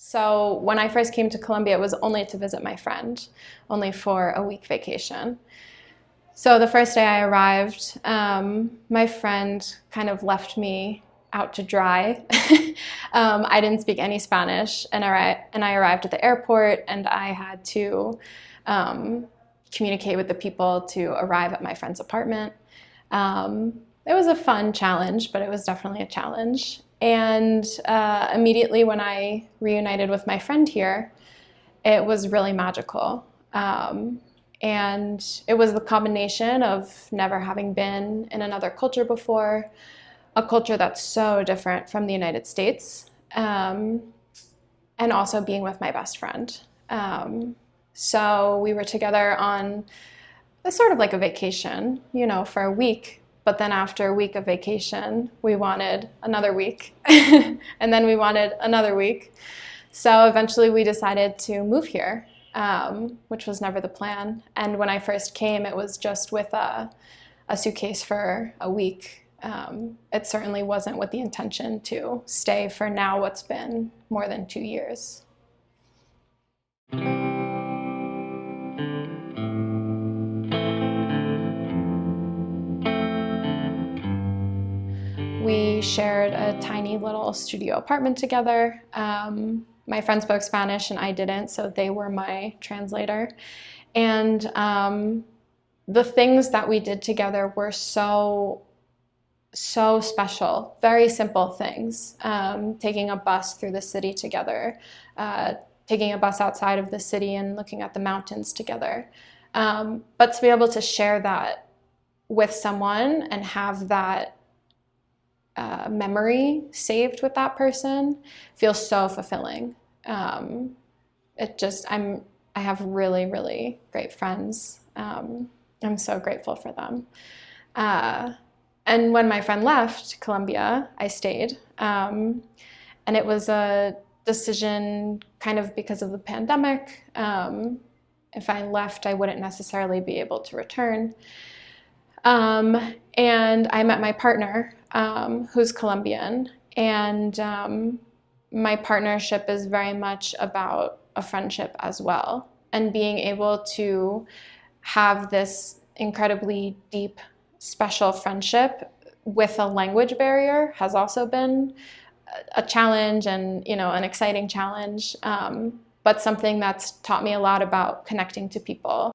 So when I first came to Colombia, it was only to visit my friend, only for a week vacation. So the first day I arrived, my friend kind of left me out to dry. I didn't speak any Spanish, and I arrived at the airport, and I had to communicate with the people to arrive at my friend's apartment. It was a fun challenge, but it was definitely a challenge. And immediately when I reunited with my friend here, it was really magical. And it was the combination of never having been in another culture before, a culture that's so different from the United States, and also being with my best friend. So we were together on a sort of like a vacation, for a week. But then after a week of vacation, we wanted another week. And then we wanted another week. So eventually we decided to move here, which was never the plan. And when I first came, it was just with a suitcase for a week. It certainly wasn't with the intention to stay for now what's been more than 2 years. We shared a tiny little studio apartment together. My friend spoke Spanish and I didn't, so they were my translator. And the things that we did together were so special, very simple things. Taking a bus through the city together, taking a bus outside of the city and looking at the mountains together. But to be able to share that with someone and have that memory saved with that person feels so fulfilling. I have really, really great friends. I'm so grateful for them. And when my friend left Colombia, I stayed. And it was a decision kind of because of the pandemic. If I left, I wouldn't necessarily be able to return. And I met my partner, who's Colombian, and my partnership is very much about a friendship as well. And being able to have this incredibly deep, special friendship with a language barrier has also been a challenge and, an exciting challenge, but something that's taught me a lot about connecting to people.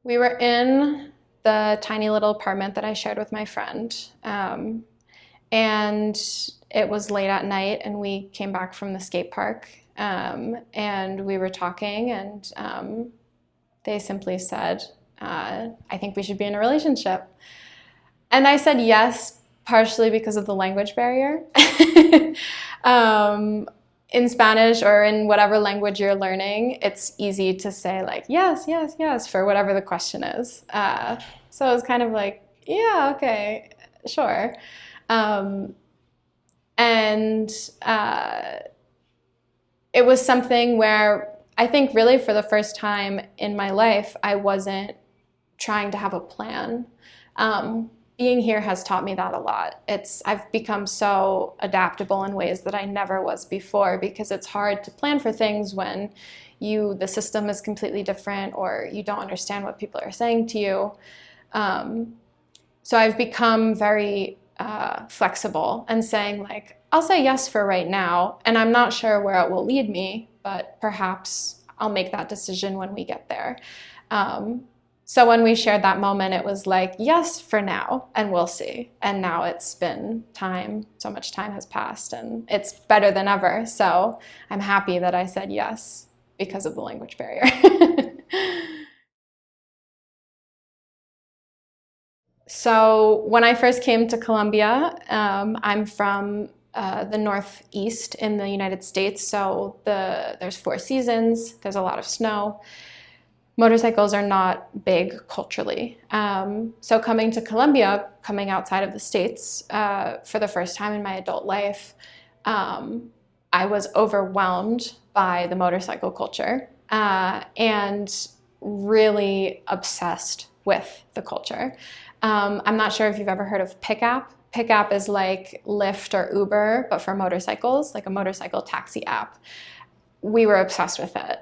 We were in the tiny little apartment that I shared with my friend. And it was late at night and we came back from the skate park. And we were talking and they simply said, I think we should be in a relationship. And I said yes, partially because of the language barrier. In Spanish or in whatever language you're learning, it's easy to say like, yes, yes, yes, for whatever the question is. So it was kind of like, yeah, okay, sure. It was something where I think really for the first time in my life, I wasn't trying to have a plan. Being here has taught me that a lot. I've become so adaptable in ways that I never was before because it's hard to plan for things when the system is completely different or you don't understand what people are saying to you. So I've become very flexible and saying like, I'll say yes for right now and I'm not sure where it will lead me, but perhaps I'll make that decision when we get there. So when we shared that moment, it was like, yes, for now, and we'll see. And now it's been time, so much time has passed, and it's better than ever. So I'm happy that I said yes because of the language barrier. So when I first came to Colombia, I'm from the Northeast in the United States. So there's 4 seasons, there's a lot of snow. Motorcycles are not big culturally. So coming to Colombia, coming outside of the States for the first time in my adult life, I was overwhelmed by the motorcycle culture and really obsessed with the culture. I'm not sure if you've ever heard of pick-app. Pick app is like Lyft or Uber, but for motorcycles, like a motorcycle taxi app. We were obsessed with it.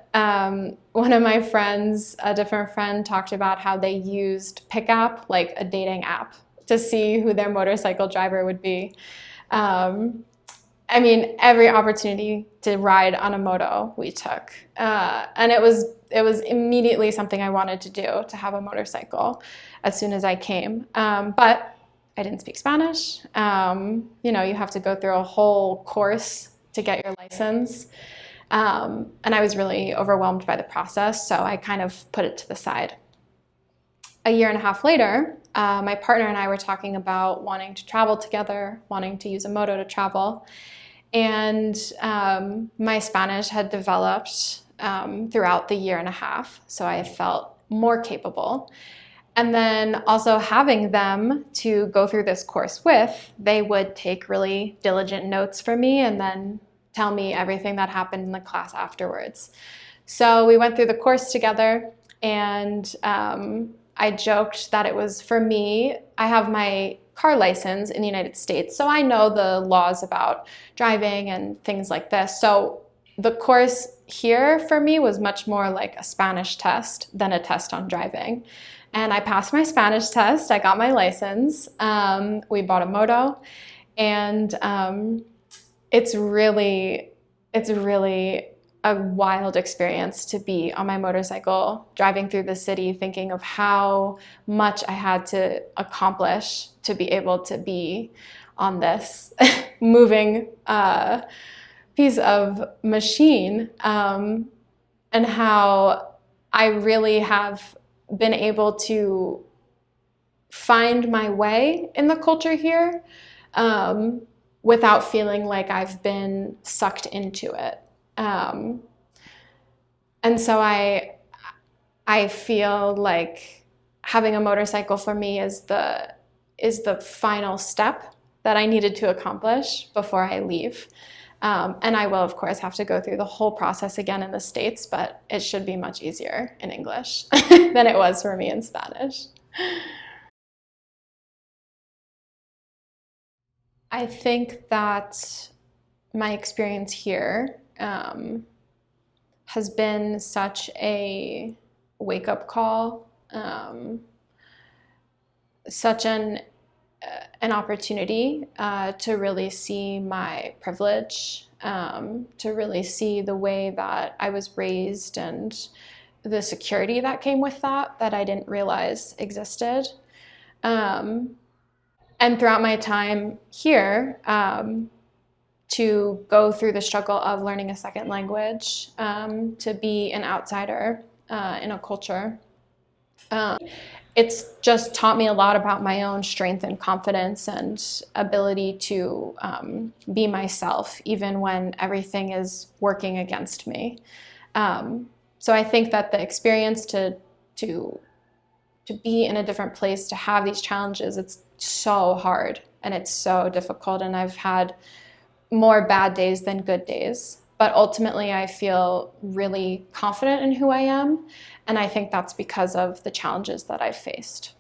One of my friends, a different friend, talked about how they used Pick app, like a dating app, to see who their motorcycle driver would be. I mean, every opportunity to ride on a moto we took. And it was immediately something I wanted to do, to have a motorcycle as soon as I came. But I didn't speak Spanish. You know, you have to go through a whole course to get your license. And I was really overwhelmed by the process, so I kind of put it to the side. A year and a half later, my partner and I were talking about wanting to travel together, wanting to use a moto to travel. And my Spanish had developed throughout the year and a half, so I felt more capable. And then also having them to go through this course with, they would take really diligent notes for me and then tell me everything that happened in the class afterwards. So we went through the course together, and I joked that it was, for me, I have my car license in the United States, so I know the laws about driving and things like this. So the course here for me was much more like a Spanish test than a test on driving. And I passed my Spanish test, I got my license, we bought a moto, and it's really a wild experience to be on my motorcycle, driving through the city, thinking of how much I had to accomplish to be able to be on this moving piece of machine, and how I really have been able to find my way in the culture here, without feeling like I've been sucked into it. And so I feel like having a motorcycle for me is the final step that I needed to accomplish before I leave. And I will, of course, have to go through the whole process again in the States, but it should be much easier in English than it was for me in Spanish. I think that my experience here has been such a wake-up call, such an opportunity to really see my privilege, to really see the way that I was raised and the security that came with that I didn't realize existed. And throughout my time here, to go through the struggle of learning a second language, to be an outsider in a culture. It's just taught me a lot about my own strength and confidence and ability to be myself, even when everything is working against me. So I think that the experience to be in a different place, to have these challenges, it's so hard and it's so difficult, and I've had more bad days than good days. But ultimately, I feel really confident in who I am, and I think that's because of the challenges that I've faced.